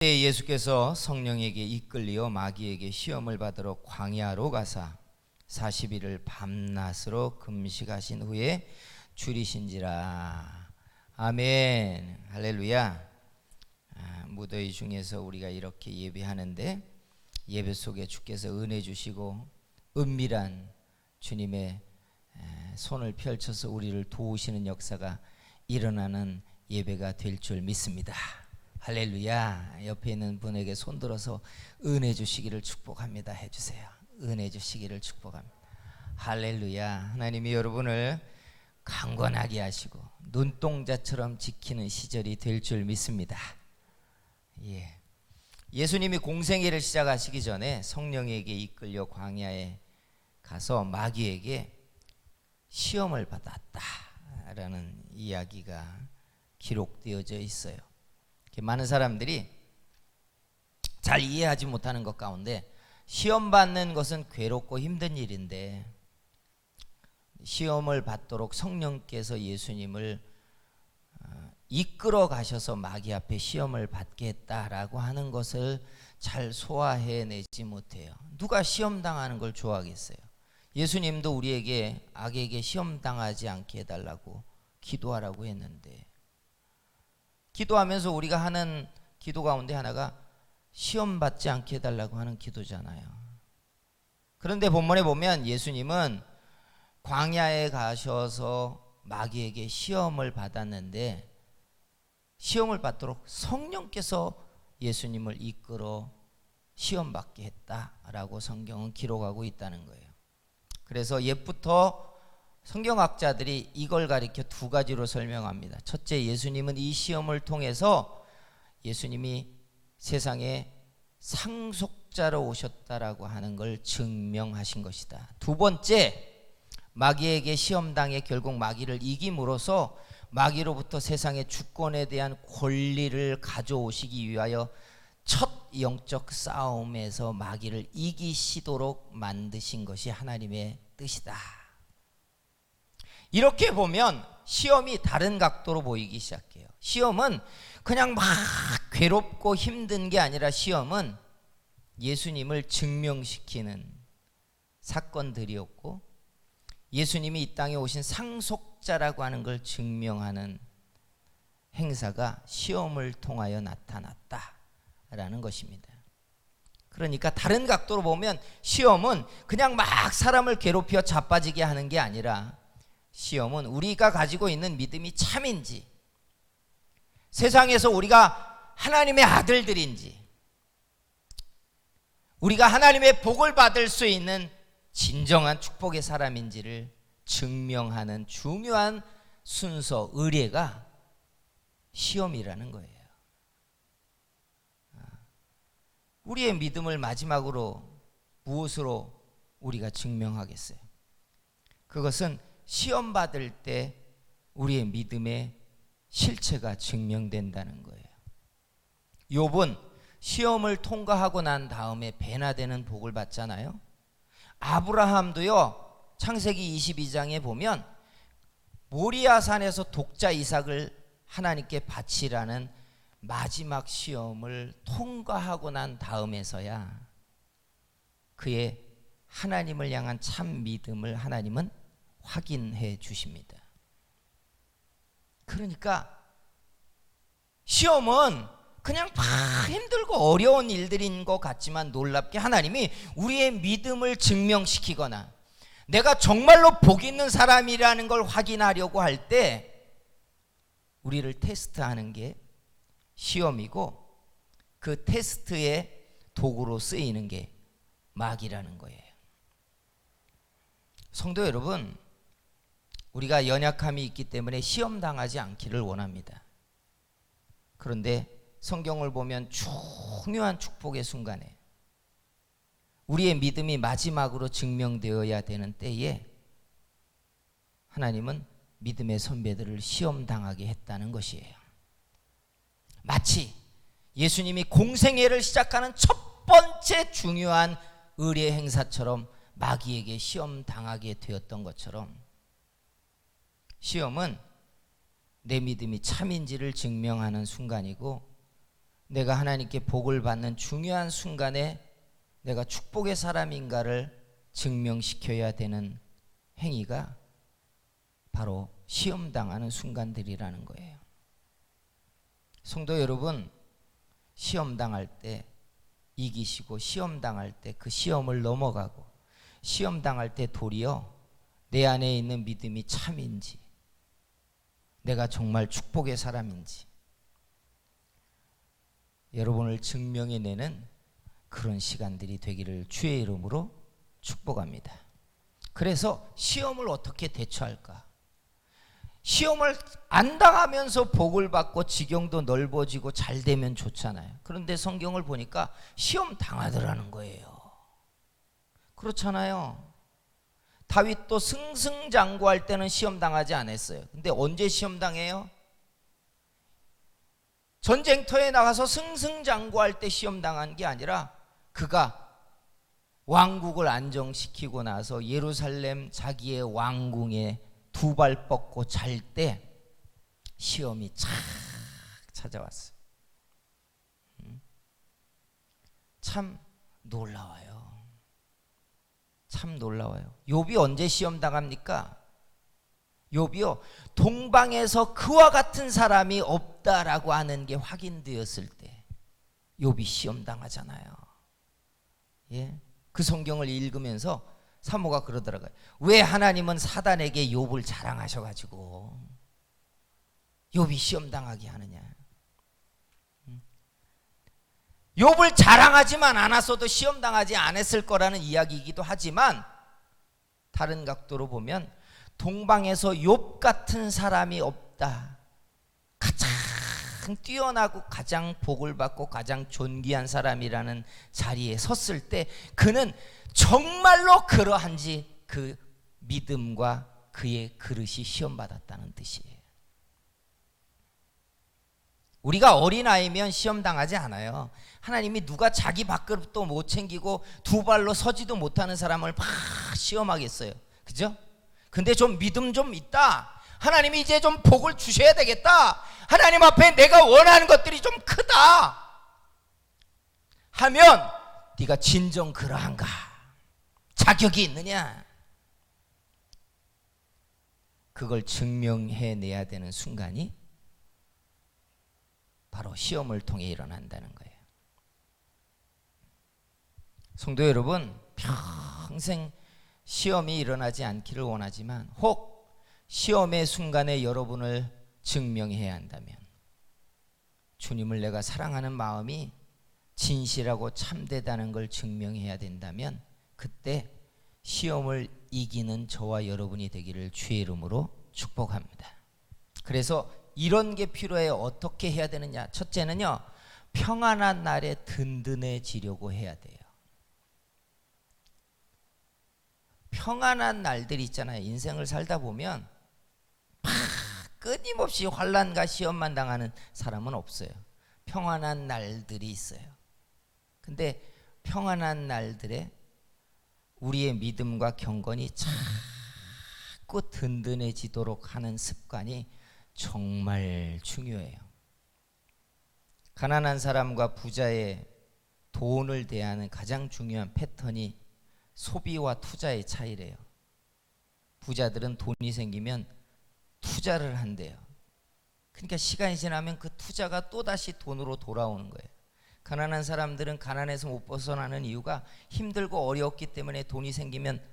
예수께서 성령에게 이끌리어 마귀에게 시험을 받으러 광야로 가사 40일을 밤낮으로 금식하신 후에 줄이신지라. 아멘. 할렐루야. 무더위 중에서 우리가 이렇게 예배하는데 예배 속에 주께서 은혜 주시고 은밀한 주님의 손을 펼쳐서 우리를 도우시는 역사가 일어나는 예배가 될 줄 믿습니다. 할렐루야. 옆에 있는 분에게 손들어서 은혜 주시기를 축복합니다 해주세요. 은혜 주시기를 축복합니다. 할렐루야. 하나님이 여러분을 강건하게 하시고 눈동자처럼 지키는 시절이 될 줄 믿습니다. 예수님이 공생애를 시작하시기 전에 성령에게 이끌려 광야에 가서 마귀에게 시험을 받았다라는 이야기가 기록되어져 있어요. 많은 사람들이 잘 이해하지 못하는 것 가운데 시험 받는 것은 괴롭고 힘든 일인데 시험을 받도록 성령께서 예수님을 이끌어 가셔서 마귀 앞에 시험을 받게 했다라고 하는 것을 잘 소화해내지 못해요. 누가 시험 당하는 걸 좋아하겠어요? 예수님도 우리에게 악에게 시험 당하지 않게 해달라고 기도하라고 했는데, 기도하면서 우리가 하는 기도 가운데 하나가 시험 받지 않게 해달라고 하는 기도잖아요. 그런데 본문에 보면 예수님은 광야에 가셔서 마귀에게 시험을 받았는데 시험을 받도록 성령께서 예수님을 이끌어 시험 받게 했다라고 성경은 기록하고 있다는 거예요. 그래서 옛부터 성경학자들이 이걸 가리켜 두 가지로 설명합니다. 첫째, 예수님은 이 시험을 통해서 예수님이 세상에 상속자로 오셨다라고 하는 걸 증명하신 것이다. 두 번째, 마귀에게 시험당해 결국 마귀를 이김으로써 마귀로부터 세상의 주권에 대한 권리를 가져오시기 위하여 첫 영적 싸움에서 마귀를 이기시도록 만드신 것이 하나님의 뜻이다. 이렇게 보면 시험이 다른 각도로 보이기 시작해요. 시험은 그냥 막 괴롭고 힘든 게 아니라 시험은 예수님을 증명시키는 사건들이었고 예수님이 이 땅에 오신 상속자라고 하는 걸 증명하는 행사가 시험을 통하여 나타났다라는 것입니다. 그러니까 다른 각도로 보면 시험은 그냥 막 사람을 괴롭혀 자빠지게 하는 게 아니라 시험은 우리가 가지고 있는 믿음이 참인지, 세상에서 우리가 하나님의 아들들인지, 우리가 하나님의 복을 받을 수 있는 진정한 축복의 사람인지를 증명하는 중요한 순서, 의례가 시험이라는 거예요. 우리의 믿음을 마지막으로 무엇으로 우리가 증명하겠어요? 그것은 시험 받을 때 우리의 믿음의 실체가 증명된다는 거예요. 욥은 시험을 통과하고 난 다음에 배나 되는 복을 받잖아요. 아브라함도요, 창세기 22장에 보면 모리아산에서 독자 이삭을 하나님께 바치라는 마지막 시험을 통과하고 난 다음에서야 그의 하나님을 향한 참 믿음을 하나님은 확인해 주십니다. 그러니까 시험은 그냥 막 힘들고 어려운 일들인 것 같지만 놀랍게 하나님이 우리의 믿음을 증명시키거나 내가 정말로 복 있는 사람이라는 걸 확인하려고 할 때 우리를 테스트하는 게 시험이고 그 테스트의 도구로 쓰이는 게 마귀라는 거예요. 성도 여러분, 우리가 연약함이 있기 때문에 시험 당하지 않기를 원합니다. 그런데 성경을 보면 중요한 축복의 순간에 우리의 믿음이 마지막으로 증명되어야 되는 때에 하나님은 믿음의 선배들을 시험 당하게 했다는 것이에요. 마치 예수님이 공생애를 시작하는 첫 번째 중요한 의례 행사처럼 마귀에게 시험 당하게 되었던 것처럼 시험은 내 믿음이 참인지를 증명하는 순간이고 내가 하나님께 복을 받는 중요한 순간에 내가 축복의 사람인가를 증명시켜야 되는 행위가 바로 시험당하는 순간들이라는 거예요. 성도 여러분, 시험당할 때 이기시고 시험당할 때 그 시험을 넘어가고 시험당할 때 도리어 내 안에 있는 믿음이 참인지, 내가 정말 축복의 사람인지 여러분을 증명해내는 그런 시간들이 되기를 주의 이름으로 축복합니다. 그래서 시험을 어떻게 대처할까? 시험을 안 당하면서 복을 받고 지경도 넓어지고 잘 되면 좋잖아요. 그런데 성경을 보니까 시험 당하더라는 거예요. 그렇잖아요. 다윗도 승승장구할 때는 시험 당하지 않았어요. 근데 언제 시험 당해요? 전쟁터에 나가서 승승장구할 때 시험 당한 게 아니라 그가 왕국을 안정시키고 나서 예루살렘 자기의 왕궁에 두 발 뻗고 잘 때 시험이 착 찾아왔어요. 참 놀라워요. 참 놀라워요. 욥이 언제 시험 당합니까? 욥이요, 동방에서 그와 같은 사람이 없다라고 하는 게 확인되었을 때 욥이 시험 당하잖아요. 예? 그 성경을 읽으면서 사모가 그러더라고요. 왜 하나님은 사단에게 욥을 자랑하셔가지고 욥이 시험 당하게 하느냐? 욥을 자랑하지만 않았어도 시험 당하지 않았을 거라는 이야기이기도 하지만 다른 각도로 보면 동방에서 욥 같은 사람이 없다. 가장 뛰어나고 가장 복을 받고 가장 존귀한 사람이라는 자리에 섰을 때 그는 정말로 그러한지 그 믿음과 그의 그릇이 시험받았다는 뜻이에요. 우리가 어린아이면 시험당하지 않아요. 하나님이 누가 자기 밥그릇도 못 챙기고 두 발로 서지도 못하는 사람을 막 시험하겠어요. 그죠? 근데 좀 믿음 좀 있다. 하나님이 이제 좀 복을 주셔야 되겠다. 하나님 앞에 내가 원하는 것들이 좀 크다 하면 네가 진정 그러한가? 자격이 있느냐? 그걸 증명해내야 되는 순간이 바로 시험을 통해 일어난다는 거예요. 성도 여러분, 평생 시험이 일어나지 않기를 원하지만 혹 시험의 순간에 여러분을 증명해야 한다면, 주님을 내가 사랑하는 마음이 진실하고 참되다는 걸 증명해야 된다면 그때 시험을 이기는 저와 여러분이 되기를 주의 이름으로 축복합니다. 그래서 이런 게 필요해요. 어떻게 해야 되느냐? 첫째는요, 평안한 날에 든든해지려고 해야 돼요. 평안한 날들이 있잖아요. 인생을 살다 보면 끊임없이 환난과 시험만 당하는 사람은 없어요. 평안한 날들이 있어요. 근데 평안한 날들에 우리의 믿음과 경건이 자꾸 든든해지도록 하는 습관이 정말 중요해요. 가난한 사람과 부자의 돈을 대하는 가장 중요한 패턴이 소비와 투자의 차이래요. 부자들은 돈이 생기면 투자를 한대요. 그러니까 시간이 지나면 그 투자가 또다시 돈으로 돌아오는 거예요. 가난한 사람들은 가난해서 못 벗어나는 이유가 힘들고 어려웠기 때문에 돈이 생기면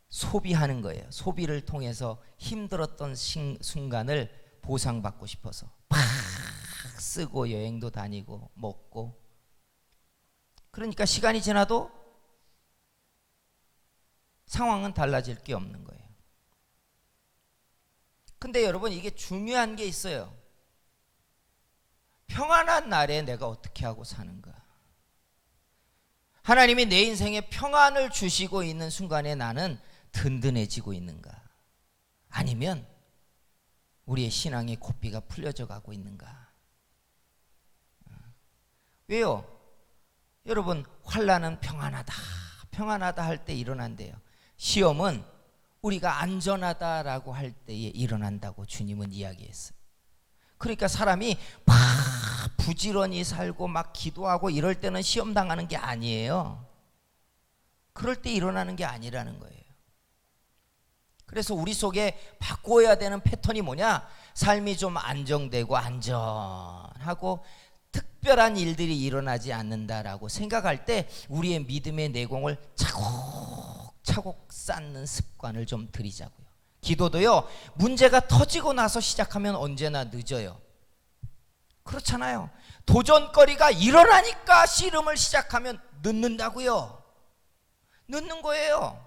소비하는 거예요. 소비를 통해서 힘들었던 순간을 보상받고 싶어서 팍 쓰고 여행도 다니고 먹고, 그러니까 시간이 지나도 상황은 달라질 게 없는 거예요. 근데 여러분, 이게 중요한 게 있어요. 평안한 날에 내가 어떻게 하고 사는가? 하나님이 내 인생에 평안을 주시고 있는 순간에 나는 든든해지고 있는가? 아니면 우리의 신앙의 고삐가 풀려져 가고 있는가? 왜요? 여러분, 환난은 평안하다, 평안하다 할 때 일어난대요. 시험은 우리가 안전하다라고 할 때에 일어난다고 주님은 이야기했어요. 그러니까 사람이 막 부지런히 살고 막 기도하고 이럴 때는 시험 당하는 게 아니에요. 그럴 때 일어나는 게 아니라는 거예요. 그래서 우리 속에 바꿔야 되는 패턴이 뭐냐? 삶이 좀 안정되고 안전하고 특별한 일들이 일어나지 않는다라고 생각할 때 우리의 믿음의 내공을 차곡차곡 쌓는 습관을 좀 들이자고요. 기도도요, 문제가 터지고 나서 시작하면 언제나 늦어요. 그렇잖아요. 도전거리가 일어나니까 씨름을 시작하면 늦는다고요. 늦는 거예요.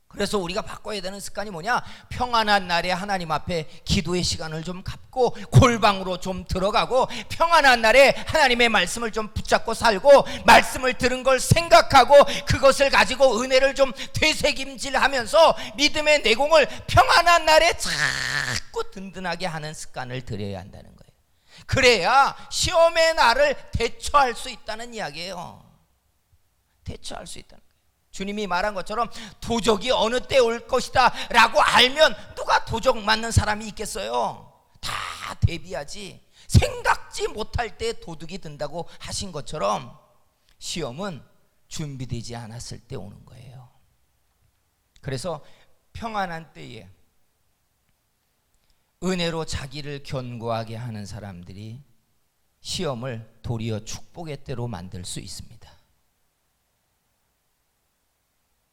그래서 우리가 바꿔야 되는 습관이 뭐냐? 평안한 날에 하나님 앞에 기도의 시간을 좀 갖고 골방으로 좀 들어가고 평안한 날에 하나님의 말씀을 좀 붙잡고 살고 말씀을 들은 걸 생각하고 그것을 가지고 은혜를 좀 되새김질하면서 믿음의 내공을 평안한 날에 자꾸 든든하게 하는 습관을 들여야 한다는 거예요. 그래야 시험의 날을 대처할 수 있다는 이야기예요. 대처할 수 있다는 거예요. 주님이 말한 것처럼 도적이 어느 때 올 것이다 라고 알면 누가 도적 맞는 사람이 있겠어요? 다 대비하지. 생각지 못할 때 도둑이 든다고 하신 것처럼 시험은 준비되지 않았을 때 오는 거예요. 그래서 평안한 때에 은혜로 자기를 견고하게 하는 사람들이 시험을 도리어 축복의 때로 만들 수 있습니다.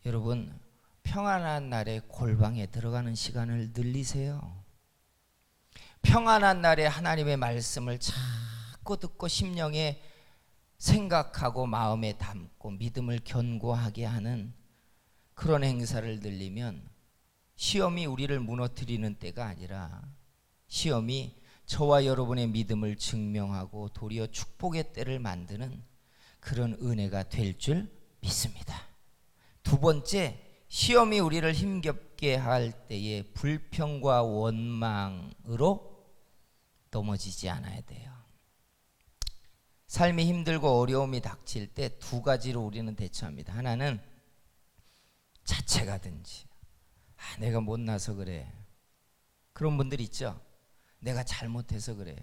여러분, 평안한 날에 골방에 들어가는 시간을 늘리세요. 평안한 날에 하나님의 말씀을 자꾸 듣고 심령에 생각하고 마음에 담고 믿음을 견고하게 하는 그런 행사를 늘리면 시험이 우리를 무너뜨리는 때가 아니라 시험이 저와 여러분의 믿음을 증명하고 도리어 축복의 때를 만드는 그런 은혜가 될 줄 믿습니다. 두 번째, 시험이 우리를 힘겹게 할 때에 불평과 원망으로 넘어지지 않아야 돼요. 삶이 힘들고 어려움이 닥칠 때 두 가지로 우리는 대처합니다. 하나는 자책하든지, 내가 못나서 그래. 그런 분들 있죠. 내가 잘못해서 그래.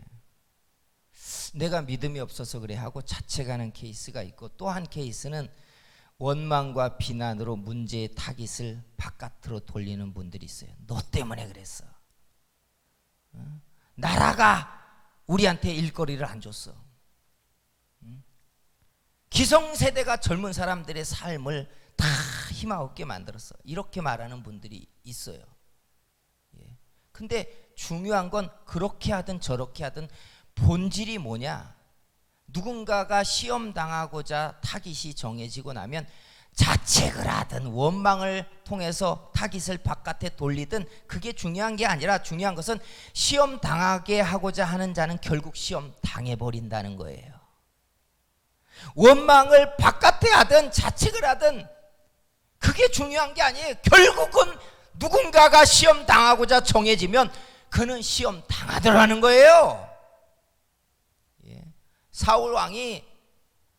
내가 믿음이 없어서 그래 하고 자책하는 케이스가 있고, 또 한 케이스는 원망과 비난으로 문제의 타깃을 바깥으로 돌리는 분들이 있어요. 너 때문에 그랬어. 나라가 우리한테 일거리를 안 줬어. 기성세대가 젊은 사람들의 삶을 다 힘없게 만들었어. 이렇게 말하는 분들이 있어요. 근데 중요한 건 그렇게 하든 저렇게 하든 본질이 뭐냐? 누군가가 시험 당하고자 타깃이 정해지고 나면 자책을 하든 원망을 통해서 타깃을 바깥에 돌리든 그게 중요한 게 아니라 중요한 것은 시험 당하게 하고자 하는 자는 결국 시험 당해버린다는 거예요. 원망을 바깥에 하든 자책을 하든 그게 중요한 게 아니에요. 결국은 누군가가 시험 당하고자 정해지면 그는 시험 당하더라는 거예요. 사울 왕이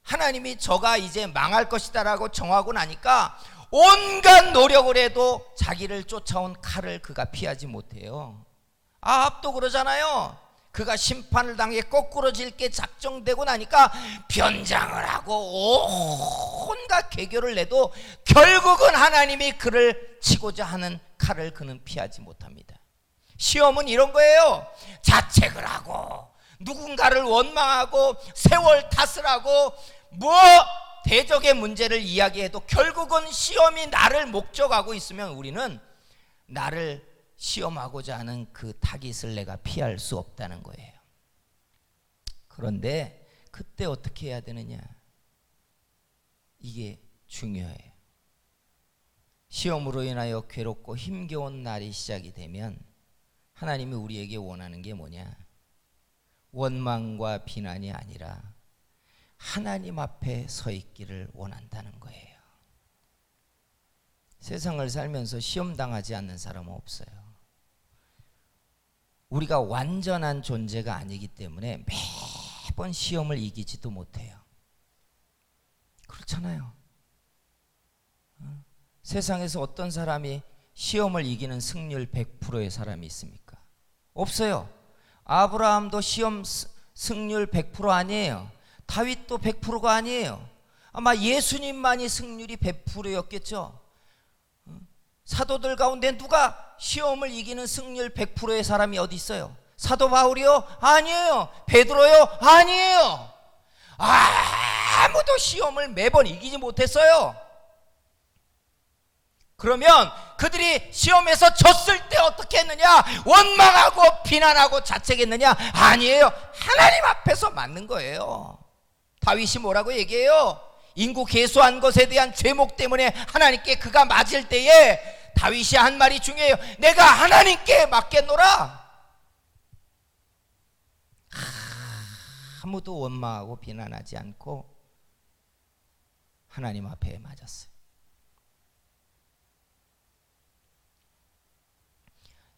하나님이 저가 이제 망할 것이다라고 정하고 나니까 온갖 노력을 해도 자기를 쫓아온 칼을 그가 피하지 못해요. 아합도 그러잖아요. 그가 심판을 당해 거꾸로 질게 작정되고 나니까 변장을 하고 온갖 개교를 내도 결국은 하나님이 그를 치고자 하는 칼을 그는 피하지 못합니다. 시험은 이런 거예요. 자책을 하고 누군가를 원망하고 세월 탓을 하고 대적의 문제를 이야기해도 결국은 시험이 나를 목적하고 있으면 우리는 나를 시험하고자 하는 그 타깃을 내가 피할 수 없다는 거예요. 그런데 그때 어떻게 해야 되느냐? 이게 중요해요. 시험으로 인하여 괴롭고 힘겨운 날이 시작이 되면 하나님이 우리에게 원하는 게 뭐냐? 원망과 비난이 아니라 하나님 앞에 서 있기를 원한다는 거예요. 세상을 살면서 시험 당하지 않는 사람은 없어요. 우리가 완전한 존재가 아니기 때문에 매번 시험을 이기지도 못해요. 그렇잖아요. 세상에서 어떤 사람이 시험을 이기는 승률 100%의 사람이 있습니까? 없어요. 아브라함도 시험 승률 100% 아니에요. 다윗도 100%가 아니에요. 아마 예수님만이 승률이 100%였겠죠. 사도들 가운데 누가 시험을 이기는 승률 100%의 사람이 어디 있어요? 사도 바울이요? 아니에요. 베드로요? 아니에요. 아무도 시험을 매번 이기지 못했어요. 그러면 그들이 시험에서 졌을 때 어떻게 했느냐? 원망하고 비난하고 자책했느냐? 아니에요. 하나님 앞에서 맞는 거예요. 다윗이 뭐라고 얘기해요? 인구 개수한 것에 대한 죄목 때문에 하나님께 그가 맞을 때에 다윗이 한 말이 중요해요. 내가 하나님께 맞겠노라. 아무도 원망하고 비난하지 않고 하나님 앞에 맞았어요.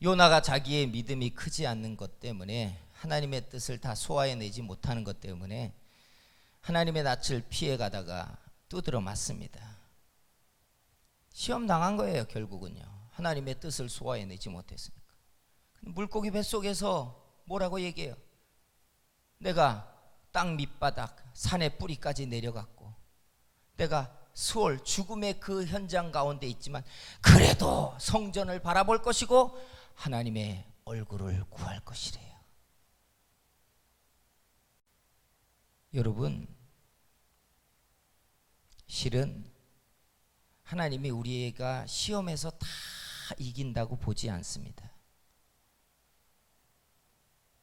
요나가 자기의 믿음이 크지 않는 것 때문에, 하나님의 뜻을 다 소화해내지 못하는 것 때문에 하나님의 낯을 피해가다가 두드러 맞습니다. 시험 당한 거예요. 결국은요, 하나님의 뜻을 소화해내지 못했으니까. 물고기 뱃속에서 뭐라고 얘기해요? 내가 땅 밑바닥 산의 뿌리까지 내려갔고, 내가 수월 죽음의 그 현장 가운데 있지만 그래도 성전을 바라볼 것이고 하나님의 얼굴을 구할 것이래요. 여러분, 실은 하나님이 우리가 시험에서 다 이긴다고 보지 않습니다.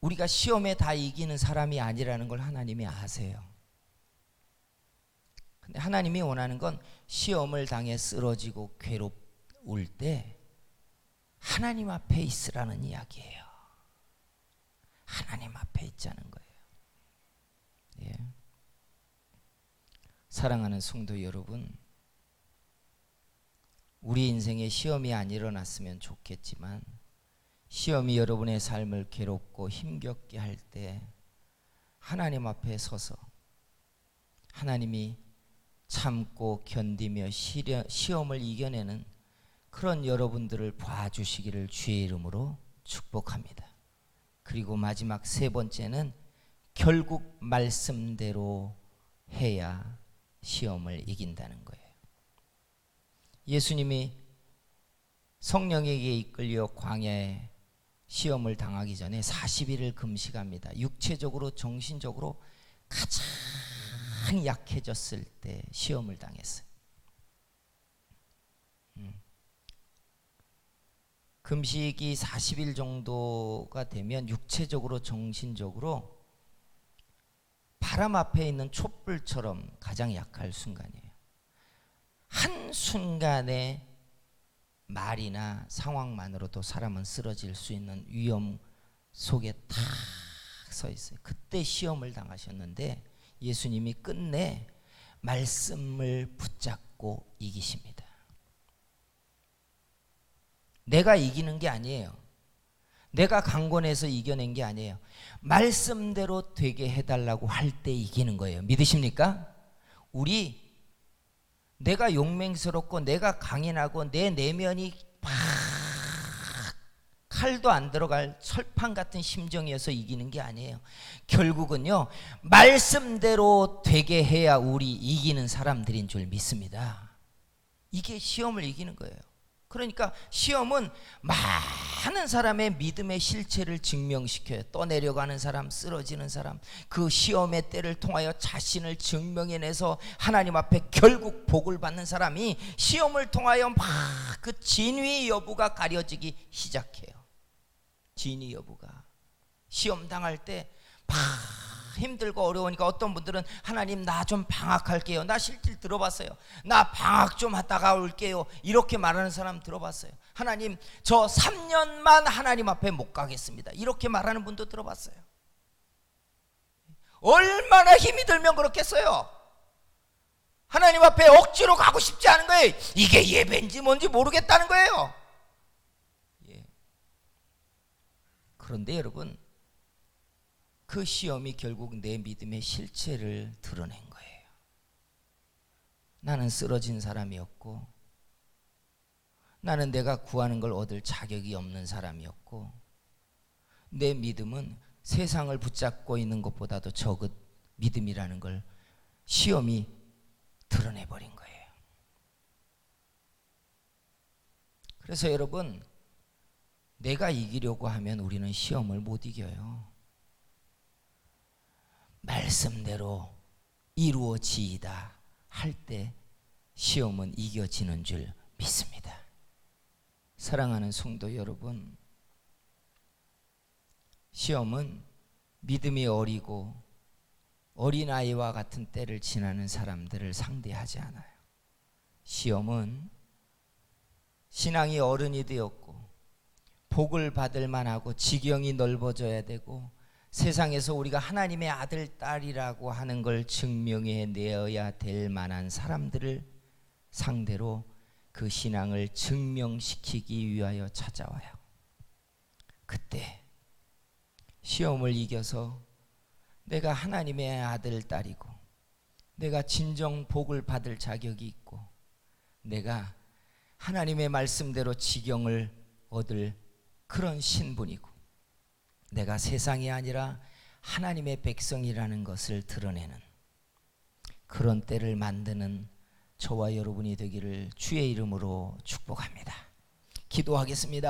우리가 시험에 다 이기는 사람이 아니라는 걸 하나님이 아세요. 근데 하나님이 원하는 건 시험을 당해 쓰러지고 괴로울 때 하나님 앞에 있으라는 이야기예요. 하나님 앞에 있자는 거예요. 예. 사랑하는 성도 여러분, 우리 인생에 시험이 안 일어났으면 좋겠지만 시험이 여러분의 삶을 괴롭고 힘겹게 할 때 하나님 앞에 서서 하나님이 참고 견디며 시험을 이겨내는 그런 여러분들을 봐주시기를 주의 이름으로 축복합니다. 그리고 마지막 세 번째는 결국 말씀대로 해야 시험을 이긴다는 거예요. 예수님이 성령에게 이끌려 광야에 시험을 당하기 전에 40일을 금식합니다. 육체적으로 정신적으로 가장 약해졌을 때 시험을 당했어요. 금식이 40일 정도가 되면 육체적으로 정신적으로 바람 앞에 있는 촛불처럼 가장 약할 순간이에요. 한순간에 말이나 상황만으로도 사람은 쓰러질 수 있는 위험 속에 탁 서 있어요. 그때 시험을 당하셨는데 예수님이 끝내 말씀을 붙잡고 이기십니다. 내가 이기는 게 아니에요. 내가 강권해서 이겨낸 게 아니에요. 말씀대로 되게 해달라고 할 때 이기는 거예요. 믿으십니까? 내가 용맹스럽고 내가 강인하고 내 내면이 막 칼도 안 들어갈 철판 같은 심정이어서 이기는 게 아니에요. 결국은요, 말씀대로 되게 해야 우리 이기는 사람들인 줄 믿습니다. 이게 시험을 이기는 거예요. 그러니까 시험은 많은 사람의 믿음의 실체를 증명시켜요. 떠내려가는 사람, 쓰러지는 사람, 그 시험의 때를 통하여 자신을 증명해내서 하나님 앞에 결국 복을 받는 사람이 시험을 통하여 막 그 진위 여부가 가려지기 시작해요. 진위 여부가. 시험 당할 때 막 힘들고 어려우니까 어떤 분들은 하나님 나 좀 방학할게요. 나 실질 들어봤어요. 나 방학 좀 하다가 올게요. 이렇게 말하는 사람 들어봤어요. 하나님 저 3년만 하나님 앞에 못 가겠습니다. 이렇게 말하는 분도 들어봤어요. 얼마나 힘이 들면 그렇겠어요. 하나님 앞에 억지로 가고 싶지 않은 거예요. 이게 예배인지 뭔지 모르겠다는 거예요. 예. 그런데 여러분, 그 시험이 결국 내 믿음의 실체를 드러낸 거예요. 나는 쓰러진 사람이었고, 나는 내가 구하는 걸 얻을 자격이 없는 사람이었고, 내 믿음은 세상을 붙잡고 있는 것보다도 적은 믿음이라는 걸 시험이 드러내버린 거예요. 그래서 여러분, 내가 이기려고 하면 우리는 시험을 못 이겨요. 말씀대로 이루어지이다 할 때 시험은 이겨지는 줄 믿습니다. 사랑하는 성도 여러분, 시험은 믿음이 어리고 어린아이와 같은 때를 지나는 사람들을 상대하지 않아요. 시험은 신앙이 어른이 되었고 복을 받을 만하고 지경이 넓어져야 되고 세상에서 우리가 하나님의 아들, 딸이라고 하는 걸 증명해 내어야 될 만한 사람들을 상대로 그 신앙을 증명시키기 위하여 찾아와요. 그때 시험을 이겨서 내가 하나님의 아들, 딸이고 내가 진정 복을 받을 자격이 있고 내가 하나님의 말씀대로 지경을 얻을 그런 신분이고 내가 세상이 아니라 하나님의 백성이라는 것을 드러내는 그런 때를 만드는 저와 여러분이 되기를 주의 이름으로 축복합니다. 기도하겠습니다.